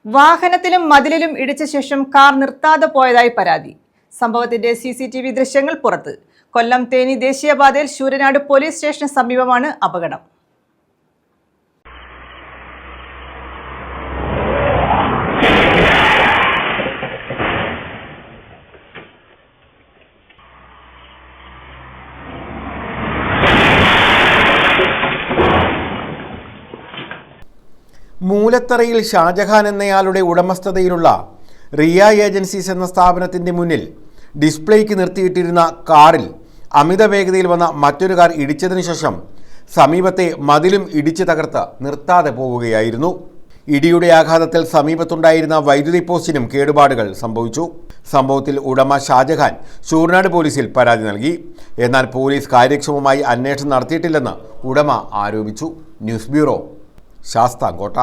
വാഹനത്തിലും മതിലിലും ഇടിച്ച ശേഷം കാർ നിർത്താതെ പോയതായി പരാതി. സംഭവത്തിന്റെ CCTV ദൃശ്യങ്ങൾ പുറത്ത്. കൊല്ലം തേനി ദേശീയപാതയിൽ ശൂരനാട് പോലീസ് സ്റ്റേഷന് സമീപമാണ് അപകടം. മൂലത്തറയിൽ ഷാജഹാൻ എന്നയാളുടെ ഉടമസ്ഥതയിലുള്ള റിയ ഏജൻസീസ് എന്ന സ്ഥാപനത്തിൻ്റെ മുന്നിൽ ഡിസ്പ്ലേക്ക് നിർത്തിയിട്ടിരുന്ന കാറിൽ അമിത വേഗതയിൽ വന്ന മറ്റൊരു കാർ ഇടിച്ചതിനു ശേഷം സമീപത്തെ മതിലും ഇടിച്ചു തകർത്ത് നിർത്താതെ പോവുകയായിരുന്നു. ഇടിയുടെ ആഘാതത്തിൽ സമീപത്തുണ്ടായിരുന്ന വൈദ്യുതി പോസ്റ്റിനും കേടുപാടുകൾ സംഭവിച്ചു. സംഭവത്തിൽ ഉടമ ഷാജഹാൻ ശൂരനാട് പോലീസിൽ പരാതി നൽകി. എന്നാൽ പോലീസ് കാര്യക്ഷമമായി അന്വേഷണം നടത്തിയിട്ടില്ലെന്ന് ഉടമ ആരോപിച്ചു. News bureau, Sasthamkotta.